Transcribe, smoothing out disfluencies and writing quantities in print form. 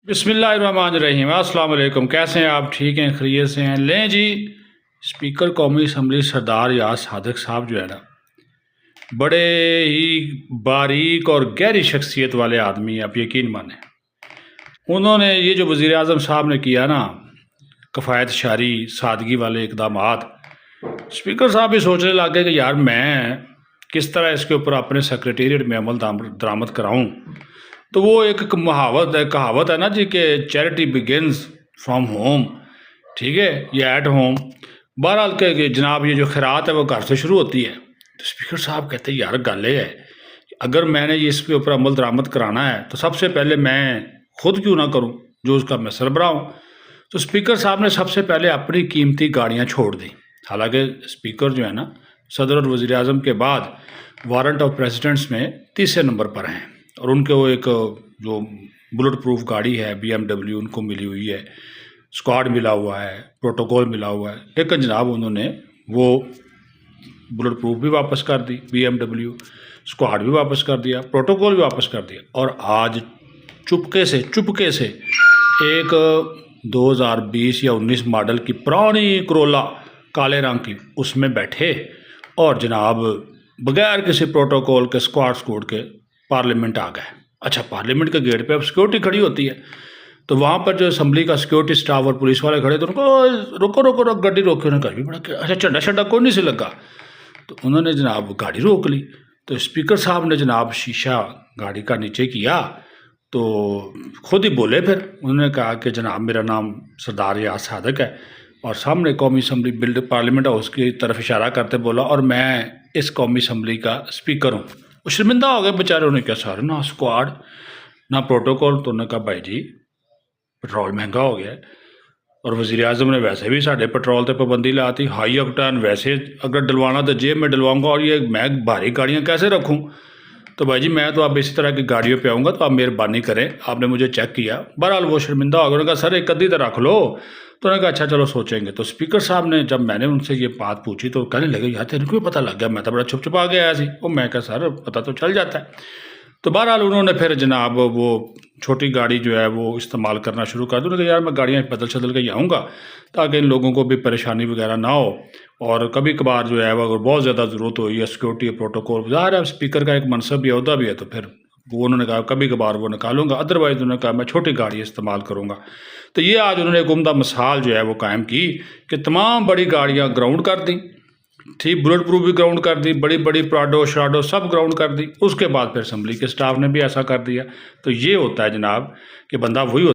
بسم اللہ الرحمن الرحیم، السلام علیکم۔ کیسے ہیں آپ؟ ٹھیک ہیں، خیریت سے ہیں؟ لیں جی، اسپیکر قومی اسمبلی سردار یاس صادق صاحب جو ہے نا، بڑے ہی باریک اور گہری شخصیت والے آدمی ہیں، آپ یقین مانیں۔ انہوں نے یہ جو وزیر اعظم صاحب نے کیا نا، کفایت شاری سادگی والے اقدامات، اسپیکر صاحب بھی سوچنے لگ گئے کہ یار میں کس طرح اس کے اوپر اپنے سیکریٹریٹ میں عمل درآمد کراؤں۔ تو وہ ایک کہاوت ہے نا جی کہ چیریٹی بگنز فرام ہوم، ٹھیک ہے، یہ ایٹ ہوم۔ بہرحال کہ جناب یہ جو خیرات ہے وہ گھر سے شروع ہوتی ہے۔ تو اسپیکر صاحب کہتے ہیں یار گل یہ ہے، اگر میں نے اس کے اوپر عمل درآمد کرانا ہے تو سب سے پہلے میں خود کیوں نہ کروں جو اس کا میں سربراہ ہوں۔ تو اسپیکر صاحب نے سب سے پہلے اپنی قیمتی گاڑیاں چھوڑ دیں۔ حالانکہ اسپیکر جو ہے نا، صدر اور وزیر اعظم کے بعد وارنٹ آف پریزیڈنٹس میں تیسرے نمبر پر ہیں، اور ان کے وہ ایک جو بلٹ پروف گاڑی ہے BMW ان کو ملی ہوئی ہے، اسکواڈ ملا ہوا ہے، پروٹوکول ملا ہوا ہے، لیکن جناب انہوں نے وہ بلٹ پروف بھی واپس کر دی، BMW اسکواڈ بھی واپس کر دیا، پروٹوکول بھی واپس کر دیا، اور آج چپکے سے ایک 2020 یا 19 ماڈل کی پرانی کرولا کالے رنگ کی اس میں بیٹھے اور جناب بغیر کسی پروٹوکول کے اسکواڈ کے پارلیمنٹ آ گئے۔ اچھا، پارلیمنٹ کے گیٹ پہ اب سیکورٹی کھڑی ہوتی ہے، تو وہاں پر جو اسمبلی کا سیکورٹی سٹاف اور پولیس والے کھڑے تو ان کو رکو گاڑی روکے، انہوں نے کہا بھی بڑا اچھا چنڈا کوئی نہیں سے لگا، تو انہوں نے جناب گاڑی روک لی۔ تو اسپیکر صاحب نے جناب شیشہ گاڑی کا نیچے کیا تو خود ہی بولے، پھر انہوں نے کہا کہ جناب میرا نام سردار یاس صادق ہے، اور سامنے قومی اسمبلی پارلیمنٹ ہاؤس کی طرف اشارہ کرتے بولا، اور میں اس قومی اسمبلی کا اسپیکر ہوں۔ وہ شرمندہ ہو گئے بیچارے، انہوں نے کہا سر نہ اسکواڈ نہ پروٹوکول، تو انہوں نے کہا بھائی جی پٹرول مہنگا ہو گیا ہے، اور وزیر اعظم نے ویسے بھی ساڑھے پٹرول تے پابندی لاتی، ہائی آکٹین ویسے اگر ڈلوانا تو جیب میں ڈلواؤں گا، اور یہ میں بھاری گاڑیاں کیسے رکھوں؟ تو بھائی جی میں تو اب اسی طرح کی گاڑیوں پہ آؤں گا، تو آپ مہربانی کریں، آپ نے مجھے چیک کیا۔ بہرحال وہ شرمندہ ہو گیا، انہوں نے کہا سر ایک ادھی تو رکھ لو، تو انہوں نے کہا اچھا چلو سوچیں گے۔ تو اسپیکر صاحب نے جب میں نے ان سے یہ بات پوچھی تو کہنے لگے یار تیرے کو پتہ لگ گیا، میں تو بڑا چھپ چھپا کے آیا سی۔ وہ میں کہا سر پتہ تو چل جاتا ہے۔ تو بہرحال انہوں نے پھر جناب وہ چھوٹی گاڑی جو ہے وہ استعمال کرنا شروع کر دی۔ انہوں نے کہا یار میں گاڑیاں بدل کے ہی آؤں گا تاکہ ان لوگوں کو بھی پریشانی وغیرہ نہ ہو، اور کبھی کبھار جو ہے وہ اگر بہت زیادہ ضرورت ہوئی ہے سیکورٹی پروٹوکول، ظاہر ہے اسپیکر کا ایک منصب بھی عہدہ بھی ہے، تو پھر وہ انہوں نے کہا کبھی کبھار وہ نکالوں گا، ادروائز انہوں نے کہا میں چھوٹی گاڑی استعمال کروں گا۔ تو یہ آج انہوں نے ایک عمدہ مثال جو ہے وہ قائم کی کہ تمام بڑی گاڑیاں گراؤنڈ کر دیں، ٹھیک، بلٹ پروف بھی گراؤنڈ کر دی، بڑی پراڈو شراڈو سب گراؤنڈ کر دی، اس کے بعد پھر اسمبلی کے سٹاف نے بھی ایسا کر دیا۔ تو یہ ہوتا ہے جناب کہ بندہ وہی ہوتا ہے